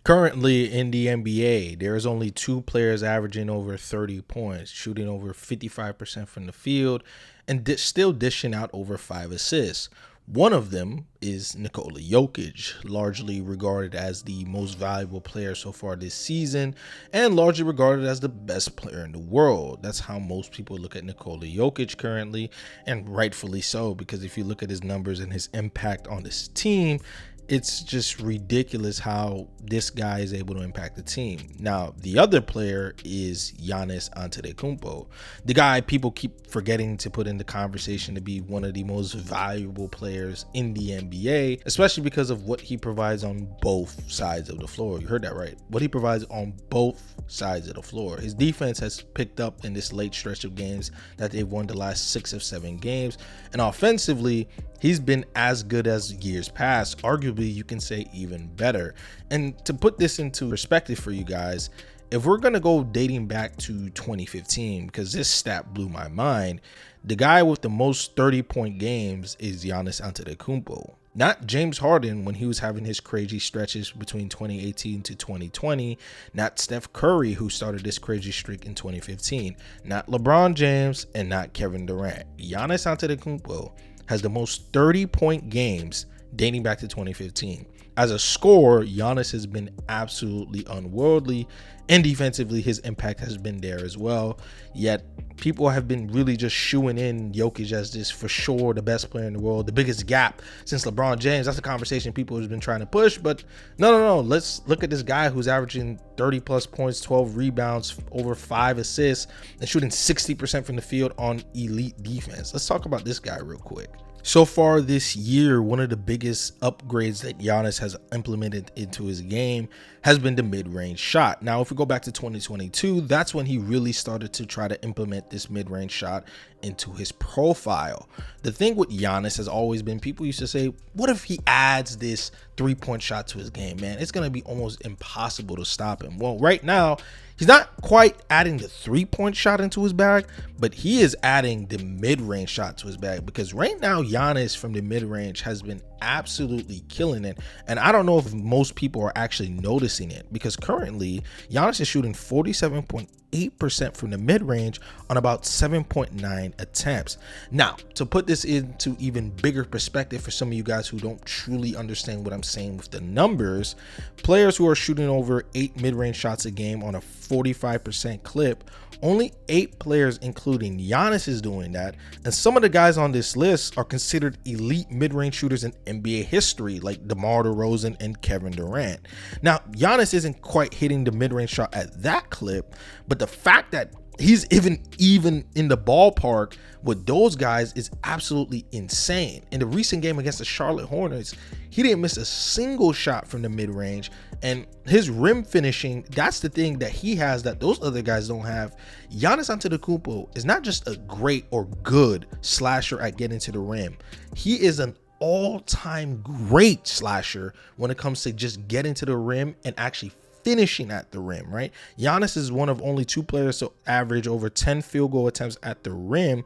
Currently in the NBA, there's only two players averaging over 30 points, shooting over 55% from the field, and still dishing out over 5 assists. One of them is Nikola Jokic, largely regarded as the most valuable player so far this season, and largely regarded as the best player in the world. That's how most people look at Nikola Jokic currently, and rightfully so, because if you look at his numbers and his impact on this team, it's just ridiculous how this guy is able to impact the team. Now, the other player is Giannis Antetokounmpo, the guy people keep forgetting to put in the conversation to be one of the most valuable players in the NBA, especially because of what he provides on both sides of the floor. You heard that right. What he provides on both sides of the floor. His defense has picked up in this late stretch of games that they've won the last 6 of 7 games. And offensively, he's been as good as years past. Arguably, you can say even better. And to put this into perspective for you guys, if we're going to go dating back to 2015, because this stat blew my mind, the guy with the most 30-point games is Giannis Antetokounmpo. Not James Harden when he was having his crazy stretches between 2018 to 2020. Not Steph Curry, who started this crazy streak in 2015. Not LeBron James and not Kevin Durant. Giannis Antetokounmpo has the most 30-point games dating back to 2015. As a scorer, Giannis has been absolutely unworldly, and defensively, his impact has been there as well. Yet, people have been really just shooing in Jokic as this for sure the best player in the world, the biggest gap since LeBron James. That's a conversation people have been trying to push, but no. Let's look at this guy who's averaging 30 plus points, 12 rebounds, over 5 assists, and shooting 60% from the field on elite defense. Let's talk about this guy real quick. So far this year, one of the biggest upgrades that Giannis has implemented into his game has been the mid-range shot. Now, if we go back to 2022, that's when he really started to try to implement this mid-range shot into his profile. The thing with Giannis has always been, people used to say, what if he adds this 3-point shot to his game, man? It's going to be almost impossible to stop him. Well, right now, he's not quite adding the 3-point shot into his bag, but he is adding the mid-range shot to his bag, because right now Giannis from the mid-range has been absolutely killing it. And I don't know if most people are actually noticing it, because currently Giannis is shooting 47.8% from the mid-range on about 7.9 attempts. Now, to put this into even bigger perspective for some of you guys who don't truly understand what I'm saying with the numbers, players who are shooting over 8 mid-range shots a game on a 45% clip, only 8 players, including Giannis, is doing that. And some of the guys on this list are considered elite mid-range shooters in NBA history, like DeMar DeRozan and Kevin Durant. Now, Giannis isn't quite hitting the mid-range shot at that clip, but the fact that he's even in the ballpark with those guys is absolutely insane. In the recent game against the Charlotte Hornets, he didn't miss a single shot from the mid-range, and his rim finishing, that's the thing that he has that those other guys don't have. Giannis Antetokounmpo is not just a great or good slasher at getting to the rim. He is an all-time great slasher when it comes to just getting to the rim and actually finishing at the rim, right? Giannis is one of only 2 players to average over 10 field goal attempts at the rim,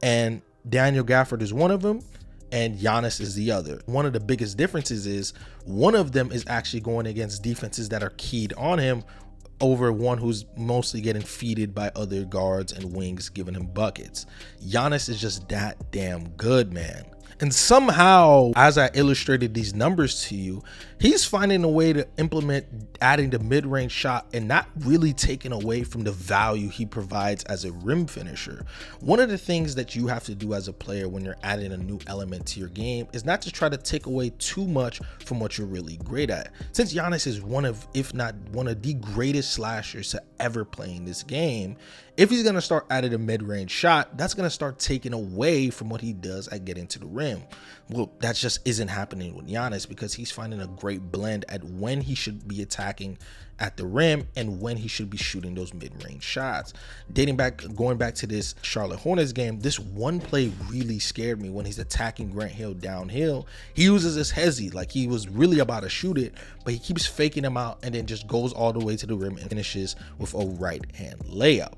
and Daniel Gafford is one of them, and Giannis is the other. One of the biggest differences is one of them is actually going against defenses that are keyed on him over one who's mostly getting feeded by other guards and wings giving him buckets. Giannis is just that damn good, man. And somehow, as I illustrated these numbers to you, he's finding a way to implement adding the mid-range shot and not really taking away from the value he provides as a rim finisher. One of the things that you have to do as a player when you're adding a new element to your game is not to try to take away too much from what you're really great at. Since Giannis is one of, if not one of the greatest slashers to ever play in this game, if he's going to start adding a mid-range shot, that's going to start taking away from what he does at getting to the rim. Well, that just isn't happening with Giannis, because he's finding a great blend at when he should be attacking at the rim and when he should be shooting those mid-range shots. Going back to this Charlotte Hornets game, this one play really scared me when he's attacking Grant Hill downhill. He uses his hezzy like he was really about to shoot it, but he keeps faking him out and then just goes all the way to the rim and finishes with a right hand layup.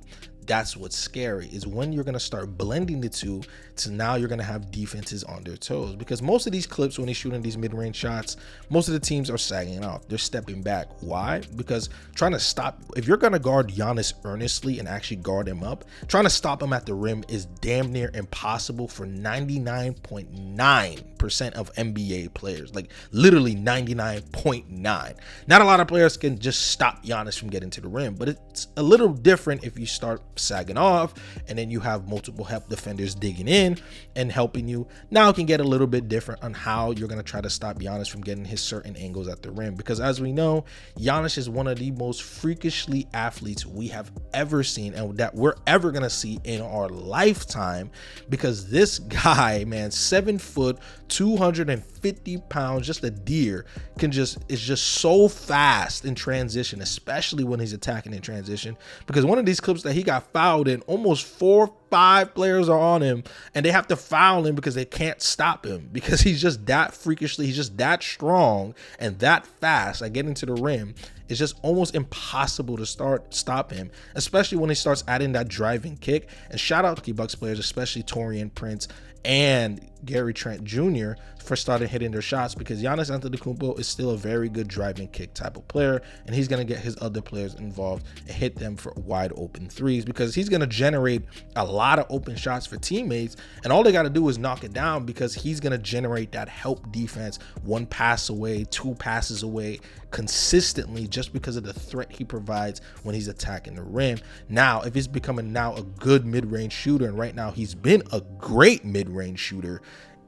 that's what's scary, is when you're going to start blending the two to now you're going to have defenses on their toes. Because most of these clips, when he's shooting these mid-range shots, most of the teams are sagging off. They're stepping back. Why? Because trying to stop, if you're going to guard Giannis earnestly and actually guard him up, trying to stop him at the rim is damn near impossible for 99.9% of NBA players. Like literally 99.9. Not a lot of players can just stop Giannis from getting to the rim, but it's a little different if you start sagging off and then you have multiple help defenders digging in and helping you. Now it can get a little bit different on how you're going to try to stop Giannis from getting his certain angles at the rim, because as we know, Giannis is one of the most freakishly athletes we have ever seen and that we're ever going to see in our lifetime, because this guy, man, 7 foot, 250 pounds, just a deer, is just so fast in transition, especially when he's attacking in transition. Because one of these clips that he got fouled in, almost 4 or 5 players are on him and they have to foul him because they can't stop him, because he's just that freakishly, he's just that strong and that fast at getting to the rim. It's just almost impossible to stop him, especially when he starts adding that driving kick. And shout out to Bucks players, especially Taurean Prince and Gary Trent Jr. for starting hitting their shots, because Giannis Antetokounmpo is still a very good driving kick type of player, and he's going to get his other players involved and hit them for wide open threes, because he's going to generate a lot of open shots for teammates, and all they got to do is knock it down, because he's going to generate that help defense 1 pass away, 2 passes away consistently, just because of the threat he provides when he's attacking the rim. Now, if he's becoming now a good mid-range shooter, and right now he's been a great mid-range shooter,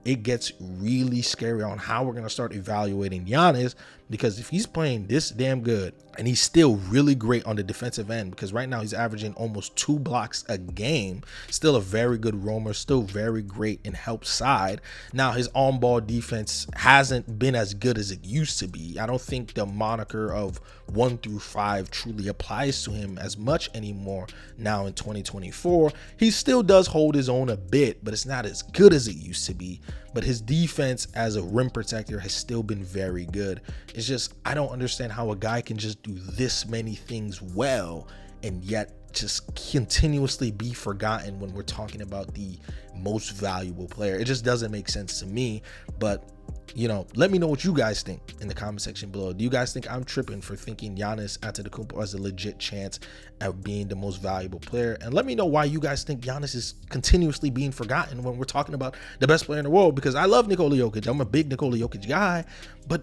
it gets really scary on how we're going to start evaluating Giannis, because if he's playing this damn good and he's still really great on the defensive end, because right now he's averaging almost 2 blocks a game, still a very good roamer, still very great in help side. Now his on-ball defense hasn't been as good as it used to be. I don't think the moniker of 1 through 5 truly applies to him as much anymore now in 2024. He still does hold his own a bit, but it's not as good as it used to be. But his defense as a rim protector has still been very good. It's just, I don't understand how a guy can just do this many things well and yet just continuously be forgotten when we're talking about the most valuable player. It just doesn't make sense to me. But you know, let me know what you guys think in the comment section below. Do you guys think I'm tripping for thinking Giannis Antetokounmpo has a legit chance at being the most valuable player? And let me know why you guys think Giannis is continuously being forgotten when we're talking about the best player in the world, because I love Nikola Jokic. I'm a big Nikola Jokic guy, but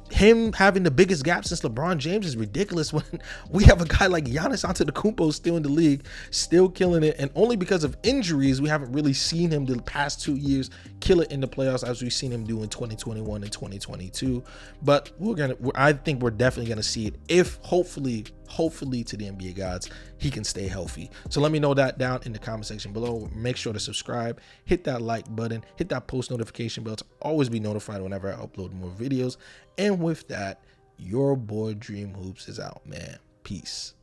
him having the biggest gap since LeBron James is ridiculous when we have a guy like Giannis Antetokounmpo still in the league, still killing it. And only because of injuries, we haven't really seen him the past 2 years kill it in the playoffs as we've seen him do in 2021 and 2022. But I think we're definitely going to see it if hopefully to the NBA gods, he can stay healthy. So let me know that down in the comment section below. Make sure to subscribe, hit that like button, hit that post notification bell to always be notified whenever I upload more videos. And with that, your boy Dream Hoops is out, man. Peace.